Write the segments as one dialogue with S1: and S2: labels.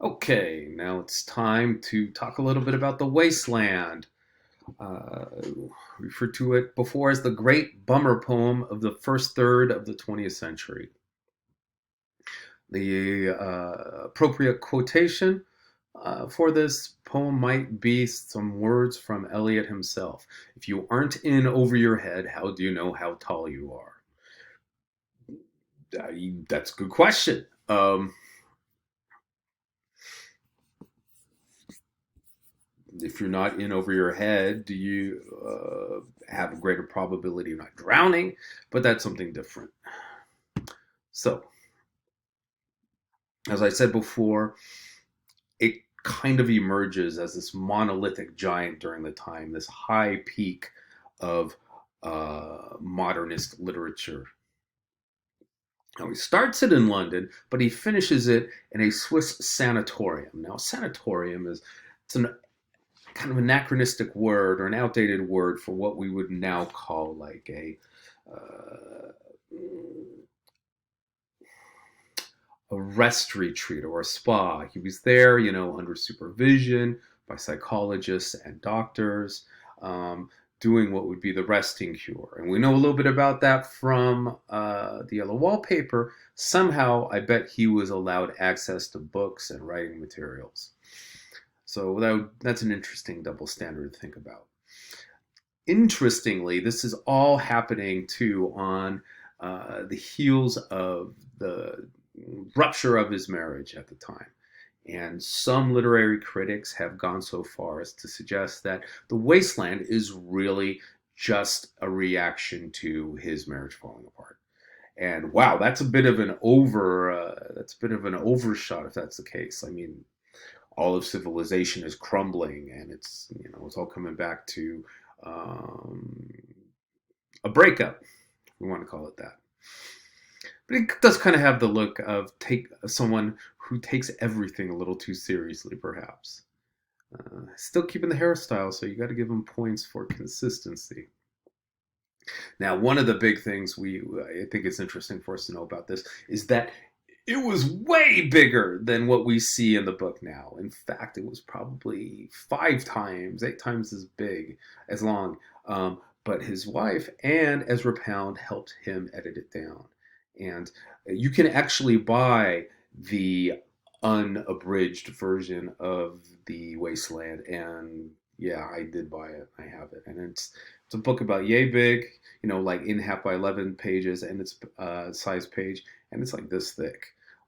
S1: Okay, now it's time to talk a little bit about The Wasteland. Uh, Referred to it before as the great bummer poem of the first third of the 20th century. The appropriate quotation for this poem might be some words from Eliot himself. If you aren't in over your head, how do you know how tall you are? That's a good question. If you're not in over your head, do you have a greater probability of not drowning? But that's something different. So, as I said before, it kind of emerges as this monolithic giant during the time, this high peak of modernist literature. Now, he starts it in London, but he finishes it in a Swiss sanatorium. Now, sanatorium is it's an kind of anachronistic word or an outdated word for what we would now call like uh, a rest retreat or a spa. He was there, under supervision by psychologists and doctors, doing what would be the resting cure. And we know a little bit about that from the Yellow Wallpaper. Somehow, I bet he was allowed access to books and writing materials. So that's an interesting double standard to think about. Interestingly, this is all happening too on the heels of the rupture of his marriage at the time. And some literary critics have gone so far as to suggest that The Wasteland is really just a reaction to his marriage falling apart. And wow, that's a bit of an overshot if that's the case. I mean, all of civilization is crumbling, and it's all coming back to um, a breakup, if we want to call it that. But it does kind of have the look of take someone who takes everything a little too seriously, perhaps. Still keeping the hairstyle, so you got to give them points for consistency. Now, one of the big things I think it's interesting for us to know about this is that it was way bigger than what we see in the book now. In fact, it was probably 5 times, 8 times as big, as long. But his wife and Ezra Pound helped him edit it down. And you can actually buy the unabridged version of The Wasteland. And yeah, I did buy it. I have it. And it's a book about yay big, like in half by 11 pages, and it's size page, and it's like this thick.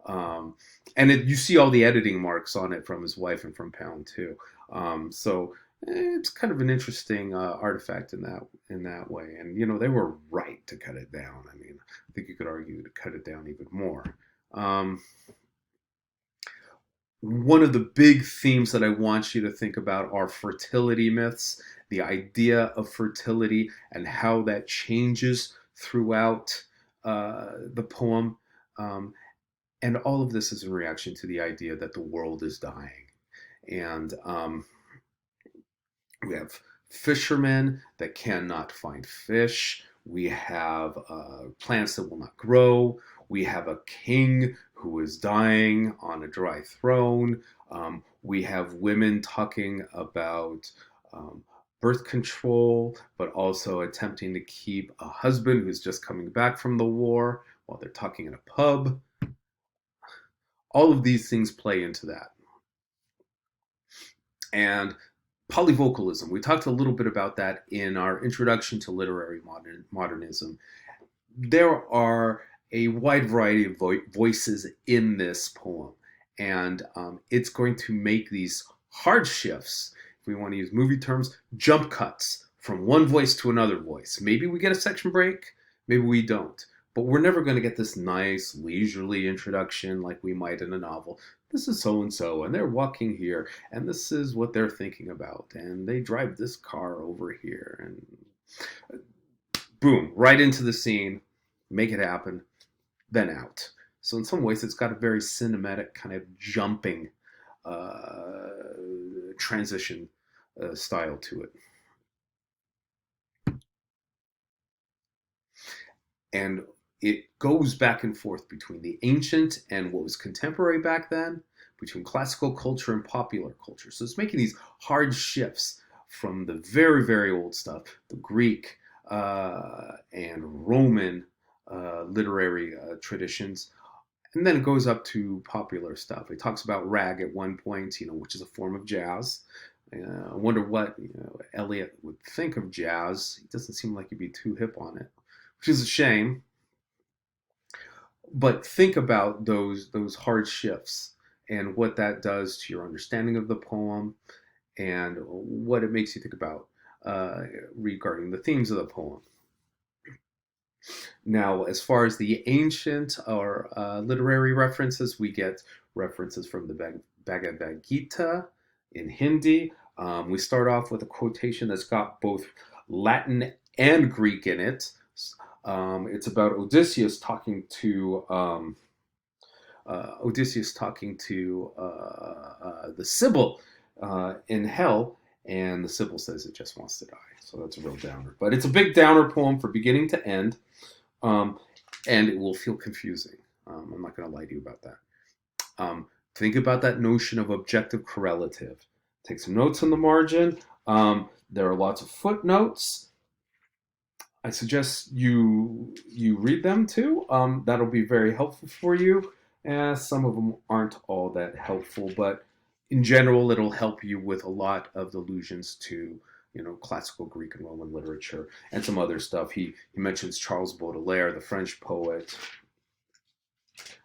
S1: Um, and you see all the editing marks on it from his wife and from Pound too. So it's kind of an interesting artifact in that way. And they were right to cut it down. I mean, I think you could argue to cut it down even more. Um, One of the big themes that I want you to think about are fertility myths, the idea of fertility and how that changes throughout the poem. Um, and all of this is in reaction to the idea that the world is dying. And we have fishermen that cannot find fish. We have plants that will not grow. We have a king who is dying on a dry throne. We have women talking about birth control, but also attempting to keep a husband who's just coming back from the war while they're talking in a pub. All of these things play into that. And polyvocalism, we talked a little bit about that in our introduction to literary modernism. There are a wide variety of voices in this poem, and it's going to make these hard shifts, if we want to use movie terms, jump cuts from one voice to another voice. Maybe we get a section break, maybe we don't. But we're never going to get this nice, leisurely introduction like we might in a novel. This is so and so, and they're walking here, and this is what they're thinking about, and they drive this car over here, and boom, right into the scene, make it happen, then out. So in some ways, it's got a very cinematic kind of jumping uh, transition style to it. And it goes back and forth between the ancient and what was contemporary back then, between classical culture and popular culture. So it's making these hard shifts from the very, very old stuff, the Greek and Roman literary traditions, and then it goes up to popular stuff. It talks about rag at one point, which is a form of jazz. I wonder what Eliot would think of jazz. He doesn't seem like he'd be too hip on it, which is a shame. But think about those hard shifts and what that does to your understanding of the poem and what it makes you think about regarding the themes of the poem. Now, as far as the ancient or literary references, we get references from the Bhagavad Gita in Hindi. We start off with a quotation that's got both Latin and Greek in it. It's about Odysseus talking to the Sibyl in hell, and the Sibyl says it just wants to die. So that's a real downer. But it's a big downer poem from beginning to end, and it will feel confusing. I'm not going to lie to you about that. Think about that notion of objective correlative. Take some notes on the margin. There are lots of footnotes. I suggest you read them too. That'll be very helpful for you. Some of them aren't all that helpful, but in general, it'll help you with a lot of allusions to classical Greek and Roman literature and some other stuff. He mentions Charles Baudelaire, the French poet.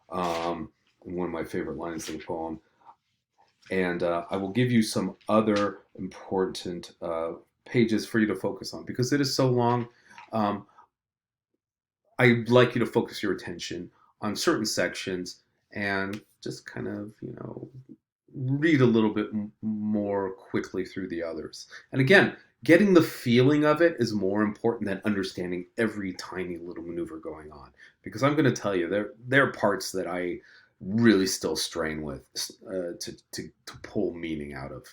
S1: One of my favorite lines of the poem. And I will give you some other important pages for you to focus on because it is so long. I'd like you to focus your attention on certain sections and just kind of, read a little bit more quickly through the others. And again, getting the feeling of it is more important than understanding every tiny little maneuver going on. Because I'm going to tell you, there are parts that I really still strain with to pull meaning out of.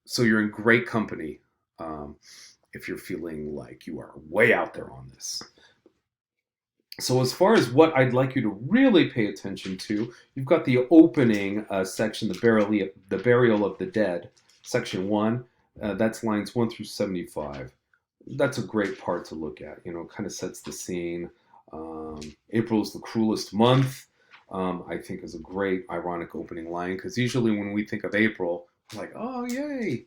S1: So you're in great company if you're feeling like you are way out there on this. So as far as what I'd like you to really pay attention to, you've got the opening section, the burial of the dead, section 1. That's lines 1 through 75. That's a great part to look at. Kind of sets the scene. April is the cruelest month. I think is a great ironic opening line because usually when we think of April, we're like, oh yay,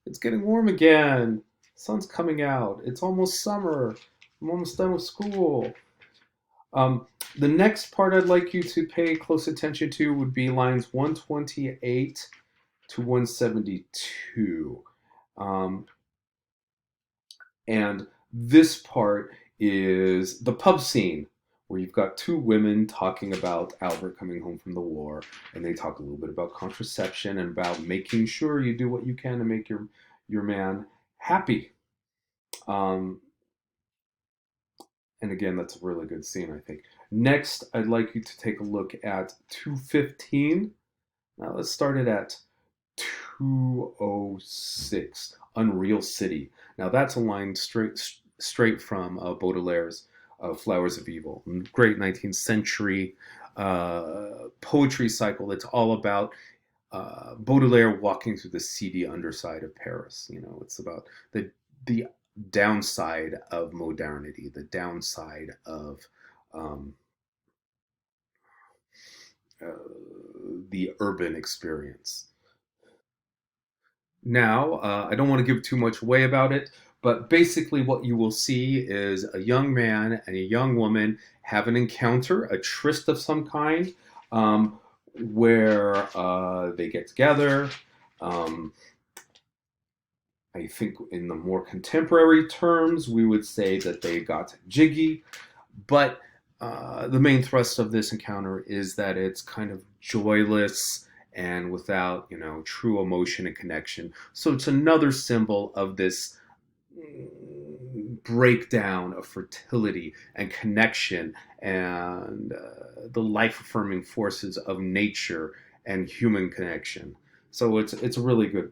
S1: it's getting warm again. Sun's coming out. It's almost summer. I'm almost done with school. The next part I'd like you to pay close attention to would be lines 128 to 172. And this part is the pub scene, where you've got two women talking about Albert coming home from the war, and they talk a little bit about contraception and about making sure you do what you can to make your man happy. And again, that's a really good scene, I think. Next, I'd like you to take a look at 215. Now let's start it at 206, Unreal City. Now that's a line straight from Baudelaire's Flowers of Evil, great 19th century poetry cycle that's all about Baudelaire walking through the seedy underside of Paris. It's about the downside of modernity, the downside of the urban experience. Now, I don't want to give too much away about it, but basically what you will see is a young man and a young woman have an encounter, a tryst of some kind, where they get together. I think in the more contemporary terms, we would say that they got jiggy, but the main thrust of this encounter is that it's kind of joyless and without, true emotion and connection. So it's another symbol of this breakdown of fertility and connection and the life-affirming forces of nature and human connection. So it's a really good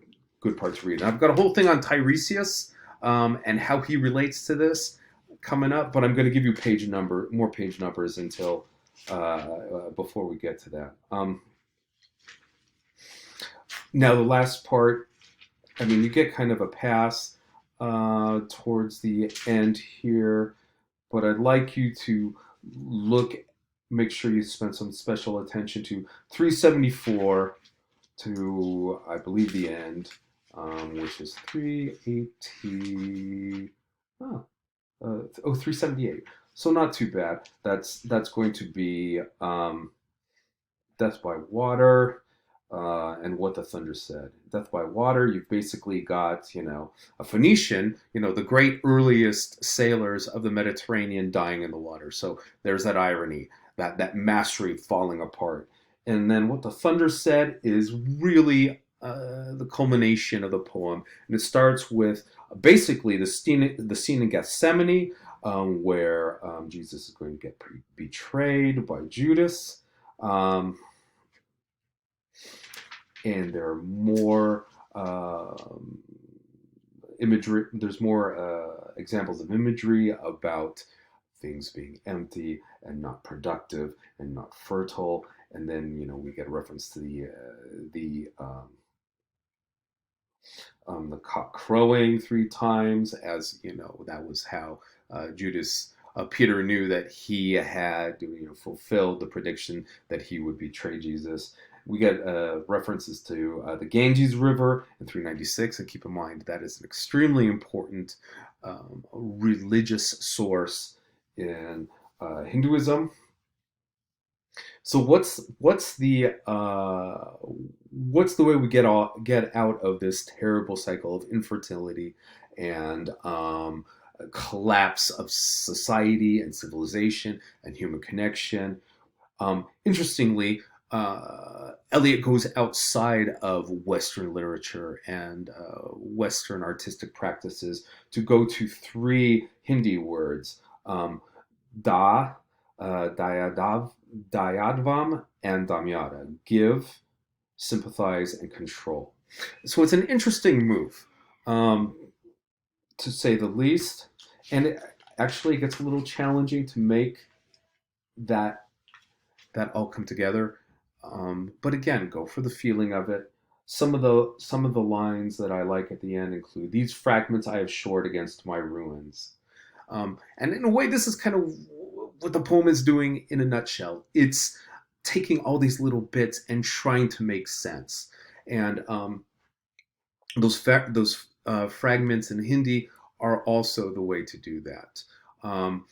S1: part to read. And I've got a whole thing on Tiresias and how he relates to this coming up, but I'm going to give you more page numbers until before we get to that. Now the last part, I mean, you get kind of a pass towards the end here, but I'd like you to look, make sure you spend some special attention to 374 to, I believe, the end, which is 380. Oh, 378. So not too bad. That's going to be Death by Water, and What the Thunder Said. Death by Water, you've basically got, a Phoenician, the great earliest sailors of the Mediterranean dying in the water. So there's that irony, that mastery falling apart. And then What the Thunder Said is really the culmination of the poem. And it starts with basically the scene in Gethsemane, where Jesus is going to get betrayed by Judas. And there are more imagery. There's more examples of imagery about things being empty and not productive and not fertile. And then we get a reference to the cock crowing 3 times, as that was how Judas. Peter knew that he had fulfilled the prediction that he would betray Jesus. We get references to the Ganges River in 396, and keep in mind that is an extremely important religious source in Hinduism. So what's the way we get out of this terrible cycle of infertility and collapse of society and civilization and human connection? Interestingly, Eliot goes outside of Western literature and Western artistic practices to go to 3 Hindi words, dayadvam, and damyata, give, sympathize, and control. So it's an interesting move, to say the least, and it actually gets a little challenging to make that all come together. But again, go for the feeling of it. Some of the lines that I like at the end include, "These fragments I have shored against my ruins." And in a way, this is kind of what the poem is doing in a nutshell. It's taking all these little bits and trying to make sense. And those fragments in Hindi are also the way to do that.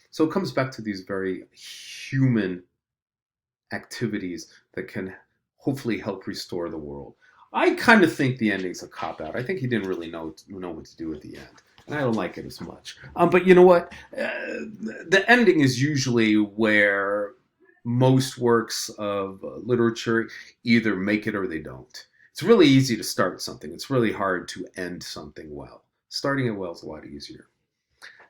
S1: So it comes back to these very human activities that can hopefully help restore the world. I kind of think the ending's a cop-out. I think he didn't really know what to do at the end. And I don't like it as much. But you know what? The ending is usually where most works of literature either make it or they don't. It's really easy to start something. It's really hard to end something well. Starting it well is a lot easier.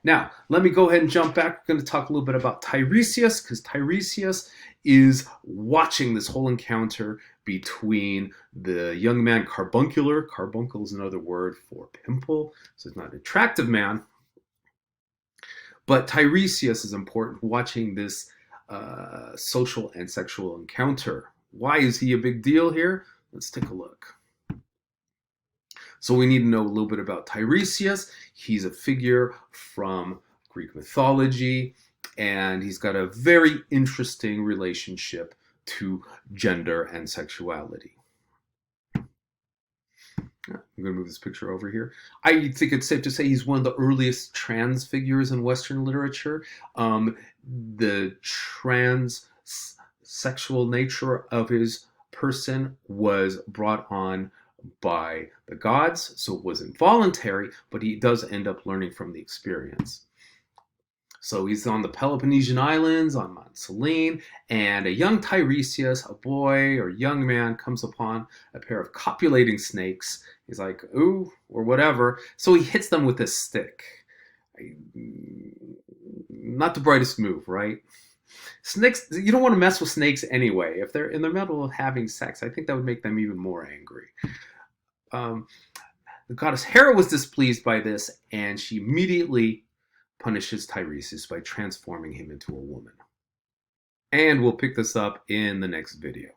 S1: Now, let me go ahead and jump back. We're going to talk a little bit about Tiresias, because Tiresias is watching this whole encounter between the young man Carbuncular. Carbuncle is another word for pimple, so it's not an attractive man. But Tiresias is important, watching this social and sexual encounter. Why is he a big deal here? Let's take a look. So we need to know a little bit about Tiresias. He's a figure from Greek mythology, and he's got a very interesting relationship to gender and sexuality. I'm going to move this picture over here. I think it's safe to say he's one of the earliest trans figures in Western literature. The transsexual nature of his person was brought on by the gods, so it was involuntary, but he does end up learning from the experience. So he's on the Peloponnesian Islands, on Mount Selene, and a young Tiresias, a boy or young man, comes upon a pair of copulating snakes. He's like, ooh, or whatever. So he hits them with a stick. Not the brightest move, right? Snakes, you don't want to mess with snakes anyway. If they're in the middle of having sex, I think that would make them even more angry. The goddess Hera was displeased by this, and she immediately punishes Tiresias by transforming him into a woman. And we'll pick this up in the next video.